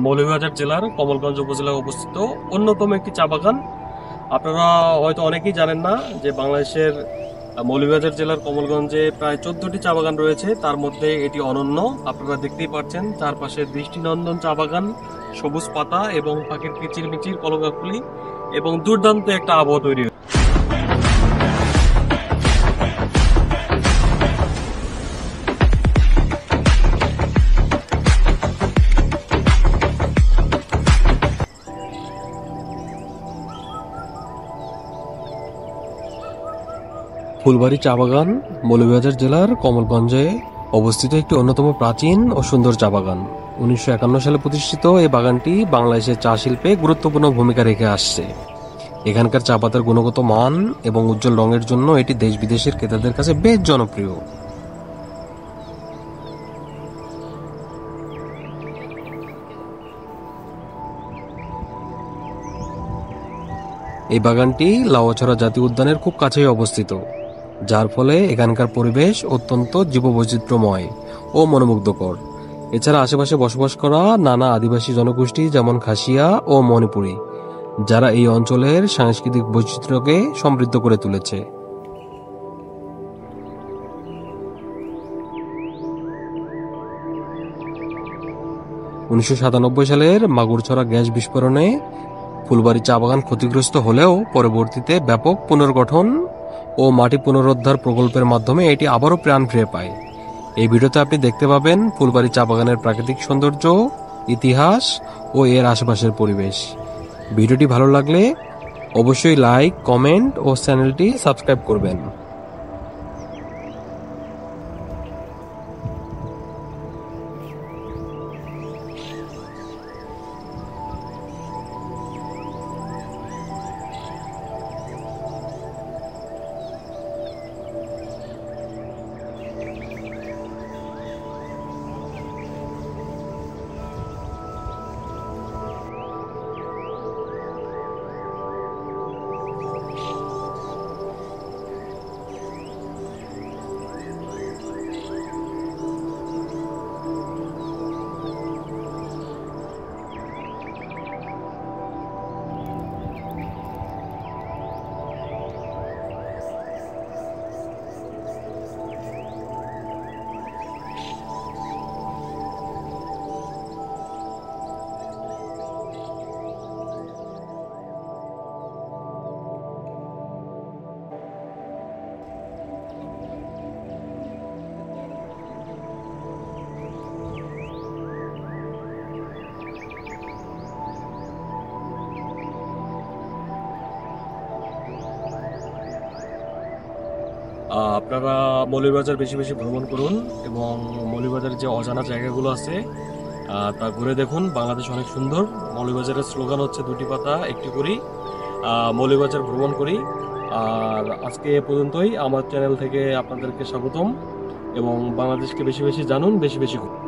মৌলভীবাজার জেলার কমলগঞ্জ উপজেলায় অবস্থিত অন্যতম একটি চা বাগান। আপনারা হয়তো অনেকেই জানেন না যে বাংলাদেশের মৌলভীবাজার জেলার কমলগঞ্জে প্রায় 14টি চা বাগান রয়েছে, তার মধ্যে এটি অনন্য। আপনারা দেখতেই পাচ্ছেন চারপাশে দৃষ্টিনন্দন চা বাগান, সবুজ পাতা এবং পাখির কিচিরমিচির কলকাকলি এবং দুর্দান্ত একটা আবহাওয়া তৈরি। ফুলবাড়ি চা বাগান মৌলভীবাজার জেলার কমলগঞ্জে অবস্থিত একটি অন্যতম প্রাচীন ও সুন্দর চা বাগান। 1951 সালে প্রতিষ্ঠিত এই বাগানটি বাংলাদেশের চা শিল্পে গুরুত্বপূর্ণ ভূমিকা রেখে আসছে। এখানকার চা পাতার গুণগত মান এবং উজ্জ্বল রঙের জন্য এটি দেশ বিদেশের ক্রেতাদের কাছে বেশ জনপ্রিয়। এই বাগানটি লাউয়াছড়া জাতীয় উদ্যানের খুব কাছেই অবস্থিত, যার ফলে এখানকার পরিবেশ অত্যন্ত জীববৈচিত্র্যময় ও মনোমুগ্ধকর। এছাড়া আশেপাশে বসবাস করা নানা আদিবাসী জনগোষ্ঠী যেমন খাসিয়া ও মণিপুরী, যারা এই অঞ্চলের সাংস্কৃতিক বৈচিত্র্যকে সমৃদ্ধ করে তুলেছে। 1997 সালের মাগুরছড়া গ্যাস বিস্ফোরণে ফুলবাড়ি চা বাগান ক্ষতিগ্রস্ত হলেও পরবর্তীতে ব্যাপক পুনর্গঠন ও মাটি পুনরুদ্ধার প্রকল্পের মাধ্যমে এটি আবারও প্রাণ ফিরে পায়। এই ভিডিওতে আপনি দেখতে পাবেন ফুলবাড়ি চা বাগানের প্রাকৃতিক সৌন্দর্য ইতিহাস ও এর আশেপাশের পরিবেশ। ভিডিওটি ভালো লাগলে অবশ্যই লাইক, কমেন্ট ও চ্যানেলটি সাবস্ক্রাইব করবেন। আপনারা মৌলভীবাজার বেশি বেশি ভ্রমণ করুন এবং মৌলভীবাজারের যে অজানা জায়গাগুলো আছে তা ঘুরে দেখুন। বাংলাদেশ অনেক সুন্দর। মৌলভীবাজারের স্লোগান হচ্ছে দুটি পাতা একটি করি। মৌলভীবাজার ভ্রমণ করি। আর আজকে এ পর্যন্তই। আমার চ্যানেল থেকে আপনাদেরকে স্বাগতম এবং বাংলাদেশকে বেশি বেশি জানুন, বেশি বেশি ঘুরুন।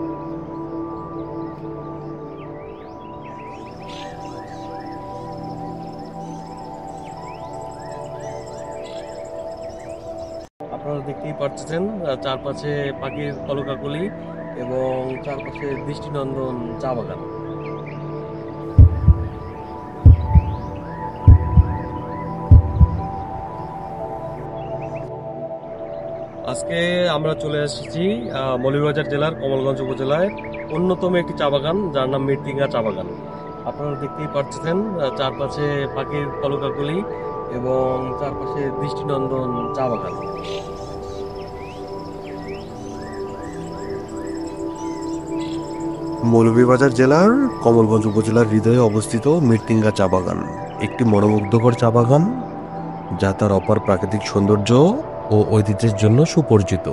আপনারা দেখতেই পাচ্ছেন চারপাশে পাখির কলকাকলি এবং চারপাশে দৃষ্টিনন্দন চা বাগান। আজকে আমরা চলে এসেছি মৌলভীবাজার জেলার কমলগঞ্জ উপজেলায় অন্যতম একটি চা বাগান, যার নাম মৃত্তিকা চা বাগান। আপনারা দেখতেই পাচ্ছেন চারপাশে পাখির কলকাকলি এবং চারপাশে দৃষ্টিনন্দন চা বাগান। মৌলভীবাজার জেলার কমলগঞ্জ উপজেলার হৃদয়ে অবস্থিত মৃত্তিকা চা বাগান একটি মনোমুগ্ধকর চা বাগান, যা তার অপার প্রাকৃতিক সৌন্দর্য ও ঐতিহ্যের জন্য সুপরিচিত।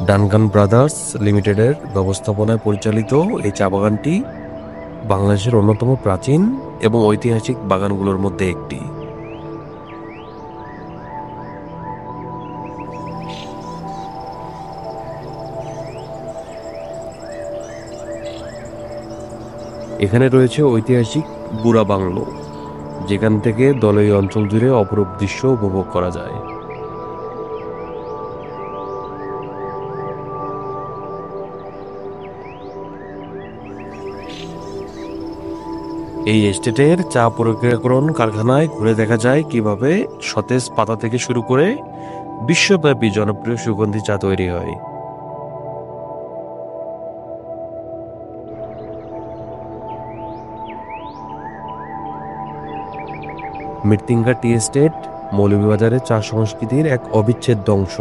ডানকান ব্রাদার্স লিমিটেডের ব্যবস্থাপনায় পরিচালিত এই চা বাগানটি বাংলাদেশের অন্যতম প্রাচীন এবং ঐতিহাসিক বাগানগুলোর মধ্যে একটি। এখানে রয়েছে ঐতিহাসিক বুড়া বাংলো, যেখান থেকে দলই অঞ্চল জুড়ে অপরূপ দৃশ্য উপভোগ করা যায়। এই এস্টেটের চা প্রক্রিয়াকরণ কারখানায় ঘুরে দেখা যায় কিভাবে সতেজ পাতা থেকে শুরু করে বিশ্বব্যাপী জনপ্রিয় সুগন্ধি চা তৈরি হয়। মৃত্তিকা টি এস্টেট মৌলভীবাজারের চা সংস্কৃতির এক অবিচ্ছেদ্য অংশ।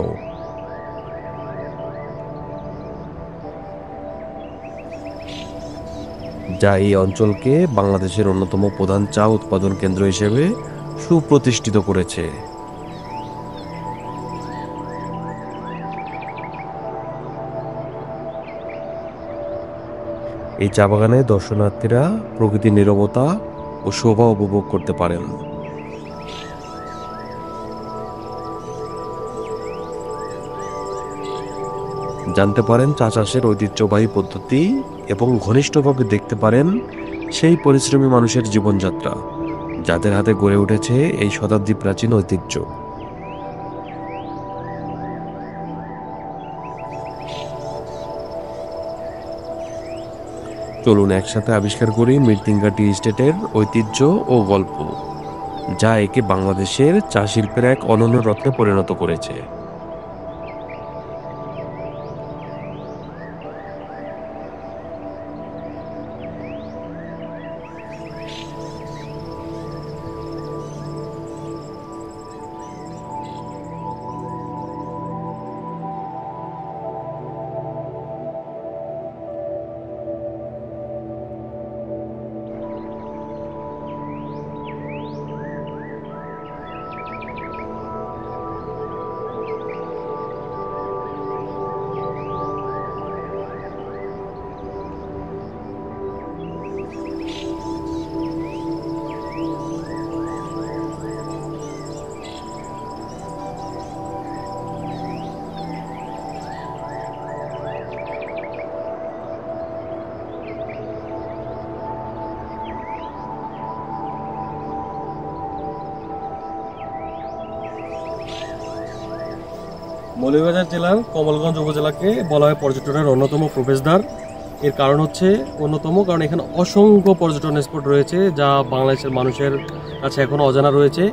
যা এই অঞ্চলকে বাংলাদেশের অন্যতম প্রধান চা উৎপাদন কেন্দ্র হিসেবে সুপ্রতিষ্ঠিত করেছে। এই চা বাগানে দর্শনার্থীরা প্রকৃতির নীরবতা ও শোভা উপভোগ করতে পারেন। জানতে পারেন চা চাষের ঐতিহ্যবাহী পদ্ধতি এবং ঘনিষ্ঠভাবে দেখতে পারেন সেই পরিশ্রমী মানুষের জীবনযাত্রা, যাদের হাতে গড়ে উঠেছে এই শতাব্দী প্রাচীন ঐতিহ্য। চলুন একসাথে আবিষ্কার করি মৃত্তিকা টি এস্টেটের ঐতিহ্য ও গল্প, যা একে বাংলাদেশের চা শিল্পের এক অনন্য রত্নে পরিণত করেছে। মৌলভীবাজার জেলার কমলগঞ্জ উপজেলাকে বলা হয় পর্যটনের অন্যতম প্রবেশদ্বার। এর কারণ হচ্ছে কারণ এখানে অসংখ্য পর্যটন স্পট রয়েছে যা বাংলাদেশের মানুষের কাছে এখনও অজানা রয়েছে।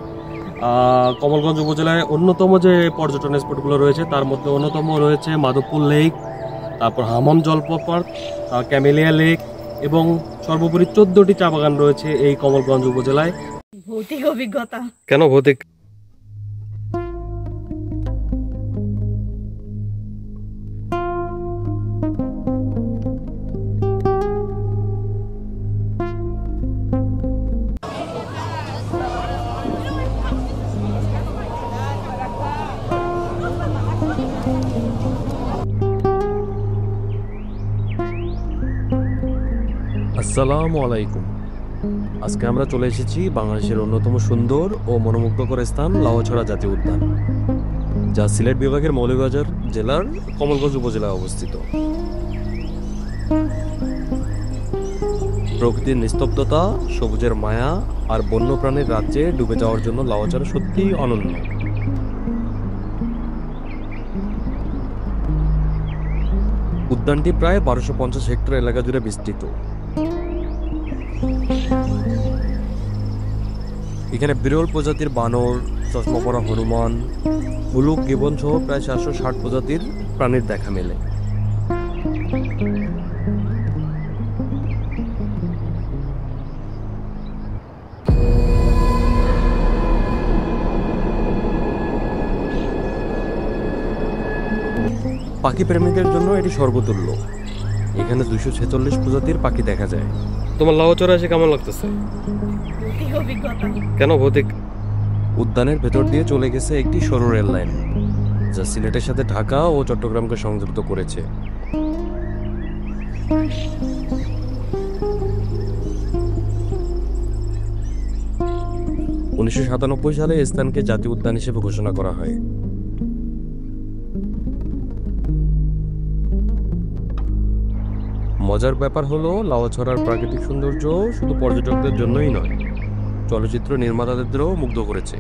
কমলগঞ্জ উপজেলায় অন্যতম যে পর্যটন স্পটগুলো রয়েছে তার মধ্যে অন্যতম রয়েছে মাধবপুর লেক, তারপর হামাম জলপ্রপাত, ক্যামেলিয়া লেক এবং সর্বোপরি 14টি চা বাগান রয়েছে এই কমলগঞ্জ উপজেলায়। ভৌতিক অভিজ্ঞতা। কেন ভৌতিক? আসসালামু আলাইকুম। আজকে আমরা চলে এসেছি বাংলাদেশের অন্যতম সুন্দর ও মনোমুগ্ধকর স্থান লাউয়াছড়া জাতীয় উদ্যান, যা সিলেট বিভাগের মৌলভীবাজার জেলার কমলগঞ্জ উপজেলায় অবস্থিত। প্রকৃতির নিস্তব্ধতা, সবুজের মায়া আর বন্যপ্রাণীর রাজ্যে ডুবে যাওয়ার জন্য লাউয়াছড়া সত্যিই অনন্য। উদ্যানটি প্রায় 1250 হেক্টর এলাকা জুড়ে বিস্তৃত। এখানে বিরল প্রজাতির বানর, চশমা পরা হনুমান, হুলুক গিবন সহ প্রায় 760 প্রজাতির প্রাণীর দেখা মেলে। পাখি প্রেমীদের জন্য এটি সর্বতুল্য। এখানে 246 প্রজাতির পাখি দেখা যায়। তোমার লাউয়াছড়া এসে কেমন লাগতেছে? ভৌতিক অভিজ্ঞতা। কেন ভৌতিক? উদ্যানের ভেতর দিয়ে চলে গেছে একটি সরু রেল লাইন, যা সিলেটের সাথে ঢাকা ও চট্টগ্রামকে সংযুক্ত করেছে। (1997) সালে এই স্থানকে জাতীয় উদ্যান হিসেবে ঘোষণা করা হয়। মজার ব্যাপার হলো, লাউয়াছড়ার প্রাকৃতিক সৌন্দর্য শুধু পর্যটকদের জন্যই নয়, চলচ্চিত্র নির্মাতাদেরও মুগ্ধ করেছে।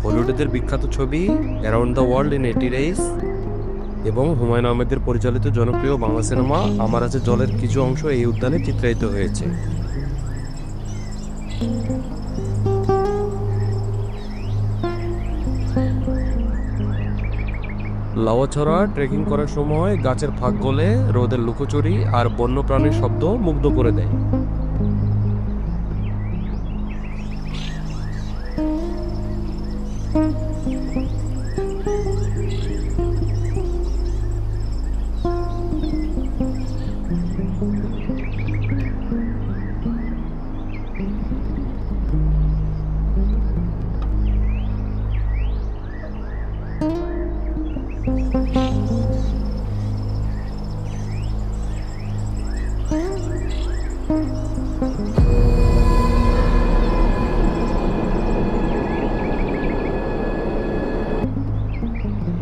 হলিউডের বিখ্যাত ছবি around the world in 80 days এবং হুমায়ুন আহমেদের পরিচালিত জনপ্রিয় বাংলা সিনেমা আমার আছে জলের কিছু অংশ এই উদ্যানে চিত্রায়িত হয়েছে। লাউয়াছড়া ট্রেকিং করার সময় গাছের ফাঁক গলে রোদের লুকোচুরি আর বন্যপ্রাণীর শব্দ মুগ্ধ করে দেয়।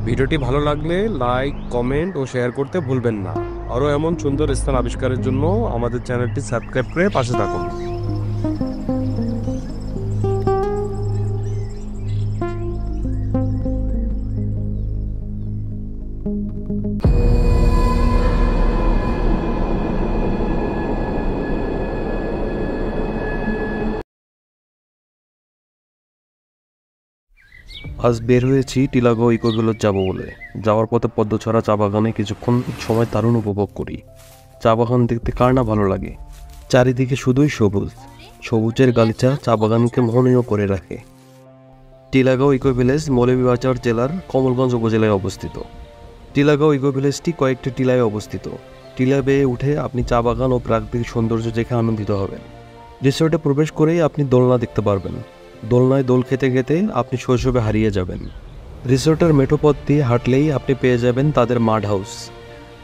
ভিডিওটি ভালো লাগলে লাইক, কমেন্ট ও শেয়ার করতে ভুলবেন না। আরও এমন সুন্দর স্থান আবিষ্কারের জন্য আমাদের চ্যানেলটি সাবস্ক্রাইব করে পাশে থাকুন। আজ বের হয়েছি টিলাগড় ইকোভিলেজ যাব বলে। যাওয়ার পথে পদ্মছড়া চা বাগানে কিছুক্ষণ সময় দারুণ উপভোগ করি। চা বাগান দেখতে কার না ভালো লাগে। চারিদিকে শুধুই সবুজ, সবুজের গালিচা চা বাগানকে মোহনীয় করে রাখে। টিলাগড় ইকোভিলেজ মৌলভীবাজার জেলার কমলগঞ্জ উপজেলায় অবস্থিত। টিলাগড় ইকোভিলেজটি কয়েকটি টিলায় অবস্থিত। টিলা বেয়ে উঠে আপনি চা বাগান ও প্রাকৃতিক সৌন্দর্য দেখে আনন্দিত হবেন। রিসোর্টে প্রবেশ করেই আপনি দোলনা দেখতে পারবেন। দোলনায় দোল খেতে খেতে আপনি শৈশবে হারিয়ে যাবেন। রিসোর্টের মেঠো পথ দিয়ে হাঁটলেই আপনি পেয়ে যাবেন তাদের মাড হাউস,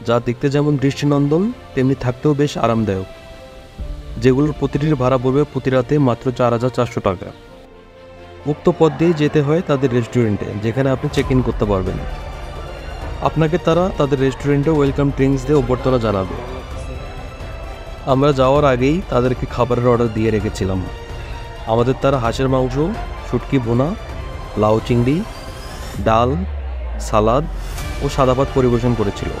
যা দেখতে যেমন দৃষ্টিনন্দন তেমনি থাকতেও বেশ আরামদায়ক, যেগুলোর প্রতিটির ভাড়া পড়বে প্রতি রাতে মাত্র 4400 টাকা। উক্ত পথ দিয়ে যেতে হয় তাদের রেস্টুরেন্টে, যেখানে আপনি চেক ইন করতে পারবেন। আপনাকে তারা তাদের রেস্টুরেন্টে ওয়েলকাম ড্রিঙ্কস দিয়ে অভ্যর্থনা জানাবে। আমরা যাওয়ার আগেই তাদেরকে খাবারের অর্ডার দিয়ে রেখেছিলাম। আমাদের তারা হাঁসের মাংস, শুটকি ভুনা, লাউ চিংড়ি, ডাল, সালাদ ও সাদা ভাত পরিবেশন করেছিল।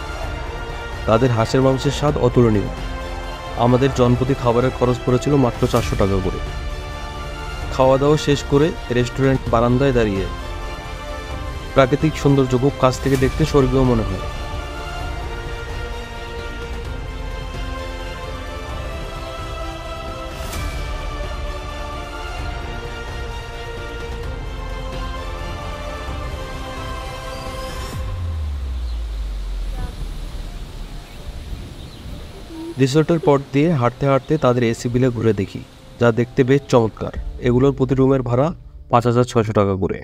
তাদের হাঁসের মাংসের স্বাদ অতুলনীয়। আমাদের জনপ্রতি খাবারের খরচ পড়েছিল মাত্র 400 টাকা করে। খাওয়া দাওয়া শেষ করে রেস্টুরেন্ট বারান্দায় দাঁড়িয়ে প্রাকৃতিক সৌন্দর্য খুব কাছ থেকে দেখতে স্বর্গীয় মনে হয়। রিসোর্টের পথ দিয়ে হাঁটতে হাঁটতে তাদের এসি বিলে ঘুরে দেখি, যা দেখতে বেশ চমৎকার। এগুলোর প্রতি রুমের ভাড়া 5,600 টাকা করে।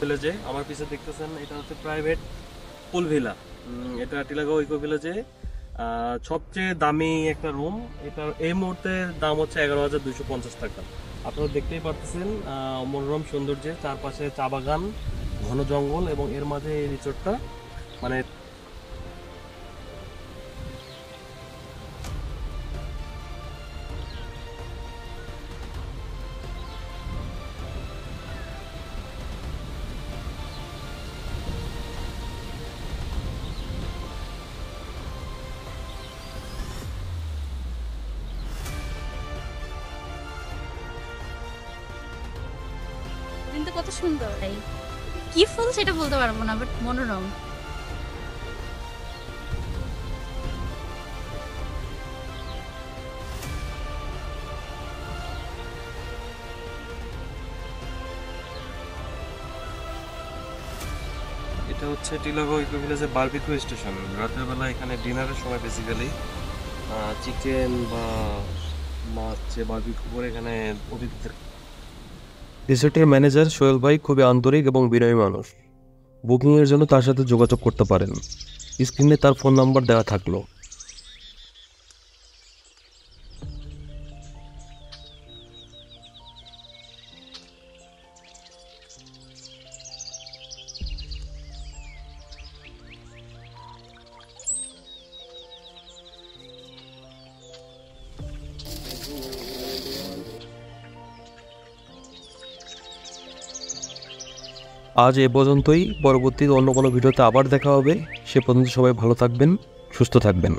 ভিলেজে আমার পিছনে দেখতেছেন, এটা হচ্ছে প্রাইভেট পুল ভিলা। এটা টিলাগাঁও ইকো ভিলেজে সবচেয়ে দামি একটা রুম। এটা এই মুহূর্তে দাম হচ্ছে 11,250 টাকা। আপনারা দেখতেই পারতেছেন মনোরম সৌন্দর্যে, চারপাশে চা বাগান, ঘন জঙ্গল এবং এর মাঝে এই রিসোর্টটা। মানে কিন্তু কত সুন্দর, কি ফুল সেটা বলতে পারবো না, বাট মনোরম। এটা হচ্ছে টিলাগাঁও ইকো ভিলেজের বারবিকিউ স্টেশন। রাতের বেলা এখানে ডিনারের সময় বেসিক্যালি চিকেন বা মাছ বারবিকিউ করে এখানে অতিথিদের। রিসোর্টের ম্যানেজার সোহেল ভাই খুবই আন্তরিক এবং বিনয়ী মানুষ। বুকিংয়ের জন্য তার সাথে যোগাযোগ করতে পারেন, স্ক্রিনে তার ফোন নাম্বার দেওয়া থাকলো। আজ এ পর্যন্তই। পরবর্তীতে অন্য কোনো ভিডিওতে আবার দেখা হবে। সে পর্যন্ত সবাই ভালো থাকবেন, সুস্থ থাকবেন।